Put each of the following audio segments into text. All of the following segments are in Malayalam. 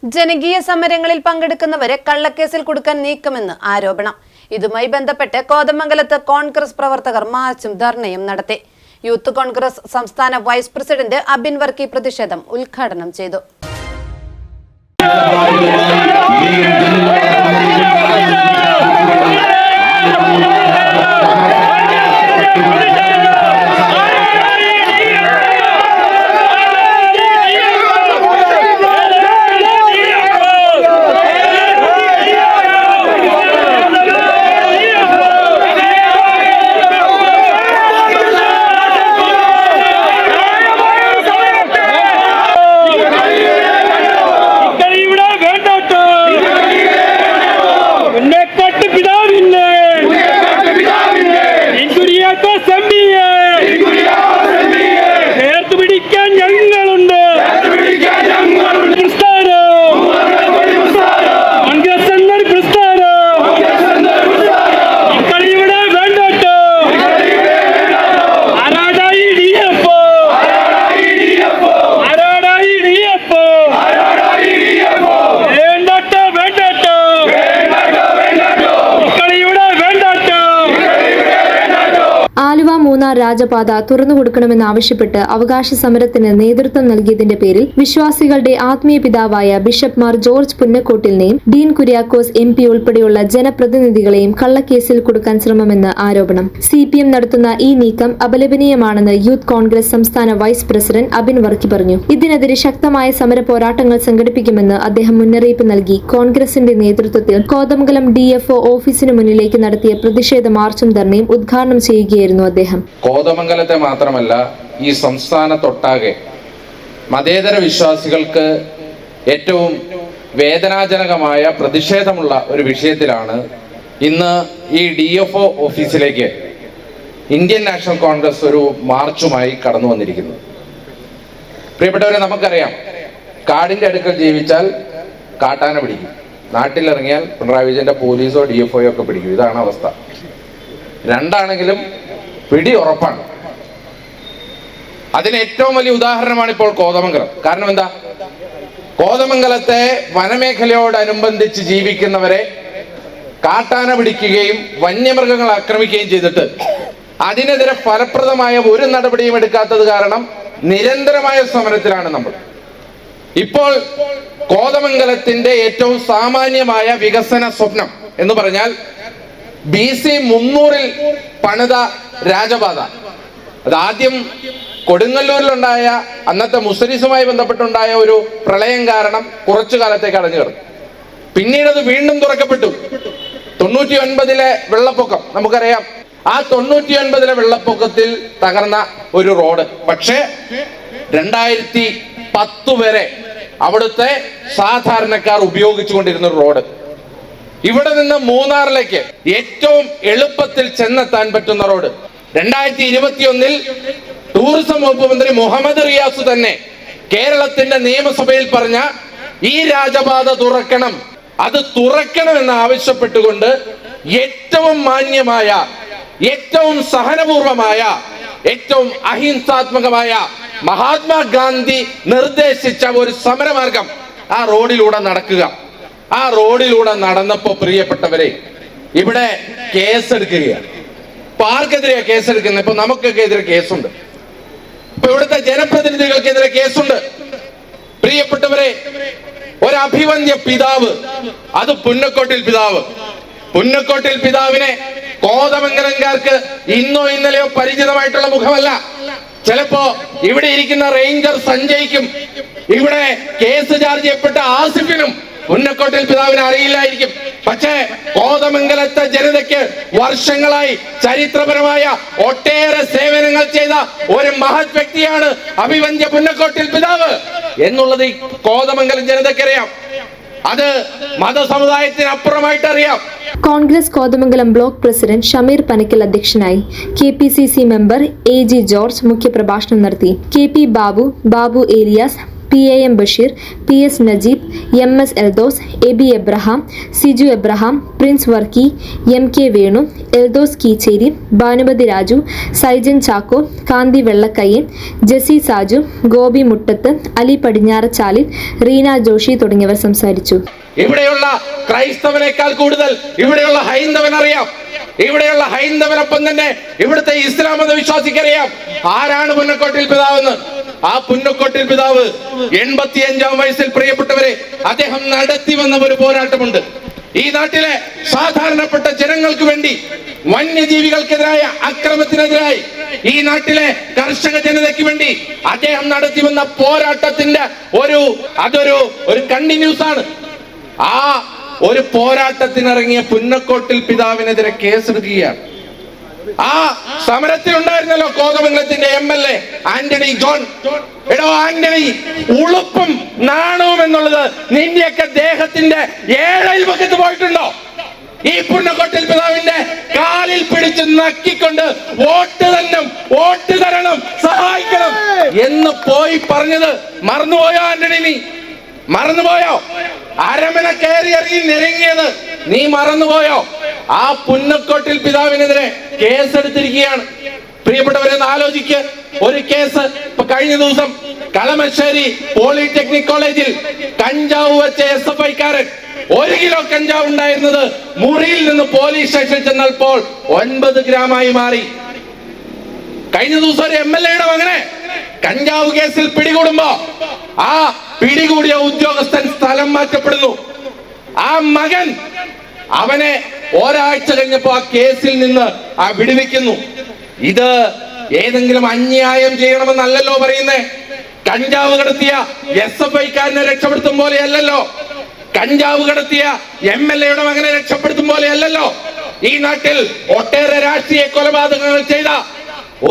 ജനകീയ സമരങ്ങളിൽ പങ്കെടുക്കുന്നവരെ കള്ളക്കേസിൽ കുടുക്കാൻ നീക്കമെന്ന് ആരോപണം. ഇതുമായി ബന്ധപ്പെട്ട് കോതമംഗലത്ത് കോൺഗ്രസ് പ്രവർത്തകർ മാർച്ചും ധർണയും നടത്തി. യൂത്ത് കോൺഗ്രസ് സംസ്ഥാന വൈസ് പ്രസിഡന്റ് അബിൻ വർക്കി പ്രതിഷേധം ഉദ്ഘാടനം ചെയ്തു. ആലുവ മൂന്നാർ രാജപാത തുറന്നുകൊടുക്കണമെന്നാവശ്യപ്പെട്ട് അവകാശ സമരത്തിന് നേതൃത്വം നൽകിയതിന്റെ പേരിൽ വിശ്വാസികളുടെ ആത്മീയ പിതാവായ ബിഷപ്പ് മാർ ജോർജ് പുന്നക്കോട്ടിലിനെയും ഡീൻ കുര്യാക്കോസ് MP ഉൾപ്പെടെയുള്ള ജനപ്രതിനിധികളെയും കള്ളക്കേസിൽ കുടുക്കാൻ ശ്രമമെന്ന് ആരോപണം. CPM നടത്തുന്ന ഈ നീക്കം അപലപനീയമാണെന്ന് യൂത്ത് കോൺഗ്രസ് സംസ്ഥാന വൈസ് പ്രസിഡന്റ് അബിൻ വർക്കി പറഞ്ഞു. ഇതിനെതിരെ ശക്തമായ സമര പോരാട്ടങ്ങൾ സംഘടിപ്പിക്കുമെന്ന് അദ്ദേഹം മുന്നറിയിപ്പ് നൽകി. കോൺഗ്രസിന്റെ നേതൃത്വത്തിൽ കോതമംഗലം DFO ഓഫീസിന് മുന്നിലേക്ക് നടത്തിയ പ്രതിഷേധ മാർച്ചും ധർണയും ഉദ്ഘാടനം ചെയ്യുകയായിരുന്നു അദ്ദേഹം. കോതമംഗലത്തെ മാത്രമല്ല ഈ സംസ്ഥാനത്തൊട്ടാകെ മതേതര വിശ്വാസികൾക്ക് ഏറ്റവും വേദനാജനകമായ പ്രതിഷേധമുള്ള ഒരു വിഷയത്തിലാണ് ഇന്ന് ഈ DFO ഓഫീസിലേക്ക് ഇന്ത്യൻ നാഷണൽ കോൺഗ്രസ് ഒരു മാർച്ചുമായി കടന്നു വന്നിരിക്കുന്നത്. പ്രിയപ്പെട്ടവരെ, നമുക്കറിയാം, കാടിന്റെ അടുക്കൽ ജീവിച്ചാൽ കാട്ടാന പിടിക്കും, നാട്ടിലിറങ്ങിയാൽ പിണറായി വിജയന്റെ പോലീസോ DFO ഒക്കെ പിടിക്കും. ഇതാണ് അവസ്ഥ. രണ്ടാണെങ്കിലും പിടി ഉറപ്പാണ്. അതിന് ഏറ്റവും വലിയ ഉദാഹരണമാണ് ഇപ്പോൾ കോതമംഗലം. കാരണം എന്താ? കോതമംഗലത്തെ വനമേഖലയോടനുബന്ധിച്ച് ജീവിക്കുന്നവരെ കാട്ടാന പിടിക്കുകയും വന്യമൃഗങ്ങൾ ആക്രമിക്കുകയും ചെയ്തിട്ട് അതിനെതിരെ ഫലപ്രദമായ ഒരു നടപടിയും എടുക്കാത്തത് കാരണം നിരന്തരമായ സമരത്തിലാണ് നമ്മൾ. ഇപ്പോൾ കോതമംഗലത്തിന്റെ ഏറ്റവും സാമാന്യമായ വികസന സ്വപ്നം എന്ന് പറഞ്ഞാൽ BC 300-ൽ പണിത രാജപാത. അത് ആദ്യം കൊടുങ്ങല്ലൂരിലുണ്ടായ അന്നത്തെ മുസ്ലിസുമായി ബന്ധപ്പെട്ടുണ്ടായ ഒരു പ്രളയം കാരണം കുറച്ചു കാലത്തേക്ക് അടഞ്ഞു കിടന്നു. പിന്നീട് അത് വീണ്ടും തുറക്കപ്പെട്ടു. 99-ലെ വെള്ളപ്പൊക്കം നമുക്കറിയാം. ആ 99-ലെ വെള്ളപ്പൊക്കത്തിൽ തകർന്ന ഒരു റോഡ്. പക്ഷേ 2010 വരെ അവിടുത്തെ സാധാരണക്കാർ ഉപയോഗിച്ചുകൊണ്ടിരുന്ന ഒരു റോഡ്. ഇവിടെ നിന്ന് മൂന്നാറിലേക്ക് ഏറ്റവും എളുപ്പത്തിൽ ചെന്നെത്താൻ പറ്റുന്ന റോഡ് 2021-ൽ ടൂറിസം വകുപ്പ് മന്ത്രി മുഹമ്മദ് റിയാസ് തന്നെ കേരളത്തിന്റെ നിയമസഭയിൽ പറഞ്ഞ ഈ രാജപാത തുറക്കണം, അത് തുറക്കണമെന്ന് ആവശ്യപ്പെട്ടുകൊണ്ട് ഏറ്റവും മാന്യമായ, ഏറ്റവും സഹനപൂർവമായ, ഏറ്റവും അഹിംസാത്മകമായ മഹാത്മാഗാന്ധി നിർദ്ദേശിച്ച ഒരു സമരമാർഗം ആ റോഡിലൂടെ നടക്കുക. ആ റോഡിലൂടെ നടന്നപ്പോ പ്രിയപ്പെട്ടവരെ, ഇവിടെ കേസെടുക്കുകയാണ്. ഇപ്പൊ ആർക്കെതിരെയാ കേസെടുക്കുന്നത്? ഇപ്പൊ നമുക്കൊക്കെ എതിരെ കേസുണ്ട്. ഇപ്പൊ ഇവിടുത്തെ ജനപ്രതിനിധികൾക്കെതിരെ കേസുണ്ട്. പ്രിയപ്പെട്ടവരെ, ഒരു അഭിവന്ദ്യ പിതാവ്, അത് പുന്നക്കോട്ടിൽ പിതാവ്. പുന്നക്കോട്ടിൽ പിതാവിനെ കോതമംഗലംകാർക്ക് ഇന്നോ ഇന്നലെയോ പരിചിതമായിട്ടുള്ള മുഖമല്ല. ചിലപ്പോ ഇവിടെ ഇരിക്കുന്ന റേഞ്ചർ സഞ്ജയ്ക്കും ഇവിടെ കേസ് ചാർജ് ചെയ്യപ്പെട്ട ആസിഫിനും പുന്നക്കോട്ടിൽ പിതാവിനെ അറിയില്ലായിരിക്കും. പക്ഷേ കോതമംഗലത്തെ ജനതയ്ക്ക് വർഷങ്ങളായി ചരിത്രപരമായ ഒട്ടേറെ സേവനങ്ങൾ ചെയ്ത ഒരു മഹത് വ്യക്തിയാണ് അഭിവന്ദ്യ പുന്നക്കോട്ടിൽ പിതാവ് എന്നുള്ളത് ഈ കോതമംഗലം ജനതയ്ക്കറിയാം. അത് മതസമുദായത്തിനപ്പുറമായിട്ട് അറിയാം. കോൺഗ്രസ് കോതമംഗലം ബ്ലോക്ക് പ്രസിഡന്റ് ഷമീർ പനക്കൽ അധ്യക്ഷനായി. KPCC മെമ്പർ AG ജോർജ് മുഖ്യപ്രഭാഷണം നടത്തി. KP Babu, Babu Elias, PAM Basheer, PS Najeeb, MS Eldhose, Aby Abraham, Siju Abraham, Prince Varkey, MK Venu, Eldhose Keecheri, Bhanumathi Raju, Saijan Chacko, Kanthi Vellakkayyan, Jessy Saju, Gopi Muttath, Ali Padinjarachalil, Reena Joshi തുടങ്ങിയവർ സംസാരിച്ചു. ഇവിടെയുള്ള ക്രൈസ്തവനേക്കാൾ കൂടുതൽ ഇവിടെയുള്ള ഹൈന്ദവൻ അറിയാം. ഇവിടെയുള്ള ഹൈന്ദവനൊപ്പം തന്നെ ഇവിടുത്തെ ഇസ്ലാം മത വിശ്വാസിക്കറിയാം ആരാണ് പുന്നക്കോട്ടിൽ പിതാവെന്ന്. ആ പുന്നക്കോട്ടിൽ പിതാവ് 85-ാം വയസ്സിൽ, പ്രിയപ്പെട്ടവരെ, അദ്ദേഹം നടത്തി വന്ന ഒരു പോരാട്ടമുണ്ട്. ഈ നാട്ടിലെ സാധാരണപ്പെട്ട ജനങ്ങൾക്ക് വേണ്ടി, വന്യജീവികൾക്കെതിരായ അക്രമത്തിനെതിരായി, ഈ നാട്ടിലെ കർഷക ജനതയ്ക്ക് വേണ്ടി അദ്ദേഹം നടത്തി വന്ന പോരാട്ടത്തിന്റെ ഒരു കണ്ടിന്യൂസ് ആണ്. ആ ഒരു പോരാട്ടത്തിനിറങ്ങിയ പുന്നക്കോട്ടിൽ പിതാവിനെതിരെ കേസെടുക്കുകയാണ്. ആ സമരത്തിലുണ്ടായിരുന്നല്ലോ കോതമംഗലത്തിന്റെ MLA ആന്റണി ജോൺ. എടോ ആന്റണി, ഉളുപ്പും നാണവും എന്നുള്ളത് നിന്റെയൊക്കെ ദേഹത്തിന്റെ 7 അയൽപക്കത്ത് പോയിട്ടുണ്ടോ? ഈ പുന്നക്കോട്ടിൽ പിതാവിന്റെ കാലിൽ പിടിച്ച് നക്കിക്കൊണ്ട് വോട്ട് തരണം, സഹായിക്കണം എന്ന് പോയി പറഞ്ഞത് മറന്നുപോയോ ആന്റണി? നീ മറന്നുപോയോ? അരമന കയറി ഇറങ്ങി നിരങ്ങിയത് നീ മറന്നുപോയോ? ആ പുന്നക്കോട്ടിൽ പിതാവിനെതിരെ കേസെടുത്തിരിക്കുകയാണ്. പ്രിയപ്പെട്ടവരെ, ആലോചിക്ക്. ഒരു കേസ് ഇപ്പൊ കഴിഞ്ഞ ദിവസം കളമശ്ശേരി പോളിടെക്നിക് കോളേജിൽ കഞ്ചാവ് വെച്ച SFI-കാരൻ 1 കിലോ കഞ്ചാവ് ഉണ്ടായിരുന്നത് മുറിയിൽ നിന്ന് പോലീസ് സ്റ്റേഷനിൽ ചെന്നപ്പോൾ 9 ഗ്രാമായി മാറി. കഴിഞ്ഞ ദിവസം ഒരു MLA-യുടെ മകനെ കഞ്ചാവ് കേസിൽ പിടികൂടുമ്പോ ആ പിടികൂടിയ ഉദ്യോഗസ്ഥൻ സ്ഥലം മാറ്റപ്പെടുന്നു. ആ മകൻ അവനെ ഒരാഴ്ച കഴിഞ്ഞപ്പോ ആ കേസിൽ നിന്ന് വിടുവിക്കുന്നു. ഇത് ഏതെങ്കിലും അന്യായം ചെയ്യണമെന്നല്ലല്ലോ പറയുന്നേ. കഞ്ചാവ് കടത്തിയ SFI-കാരനെ രക്ഷപ്പെടുത്തും പോലെയല്ലല്ലോ, കഞ്ചാവ് കടത്തിയ MLA-യുടെ മകനെ രക്ഷപ്പെടുത്തും പോലെയല്ലല്ലോ. ഈ നാട്ടിൽ ഒട്ടേറെ രാഷ്ട്രീയ കൊലപാതകങ്ങൾ ചെയ്ത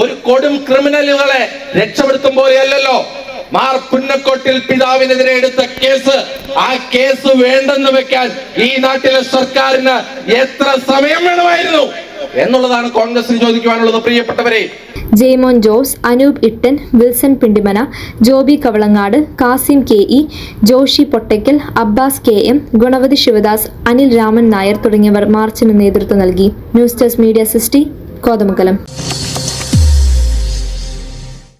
ഒരു കൊടും ക്രിമിനലുകളെ രക്ഷപ്പെടുത്തും പോലെയല്ലല്ലോ മാർ പുന്നക്കോട്ടിൽ പിതാവിനെതിരെ എടുത്ത കേസ്. ആ കേസ് വേണ്ടെന്ന് വെക്കാൻ ഈ നാട്ടിലെ സർക്കാരിന് എത്ര സമയം വേണമായിരുന്നു എന്നുള്ളതാണ് കോൺഗ്രസിന് ചോദിക്കുവാനുള്ളത്. പ്രിയപ്പെട്ടവരെ, ജെയ്മോൻ ജോസ്, അനൂപ് ഇട്ടൻ, വിൽസൺ പിണ്ടിമന, ജോബി കവളങ്ങാട്, കാസിം KE, ജോഷി പൊട്ടയ്ക്കൽ, അബ്ബാസ് KM, ഗുണവതി ശിവദാസ്, അനിൽ രാമൻ നായർ തുടങ്ങിയവർ മാർച്ചിന് നേതൃത്വം നൽകി. News desk media 60, Kothamangalam.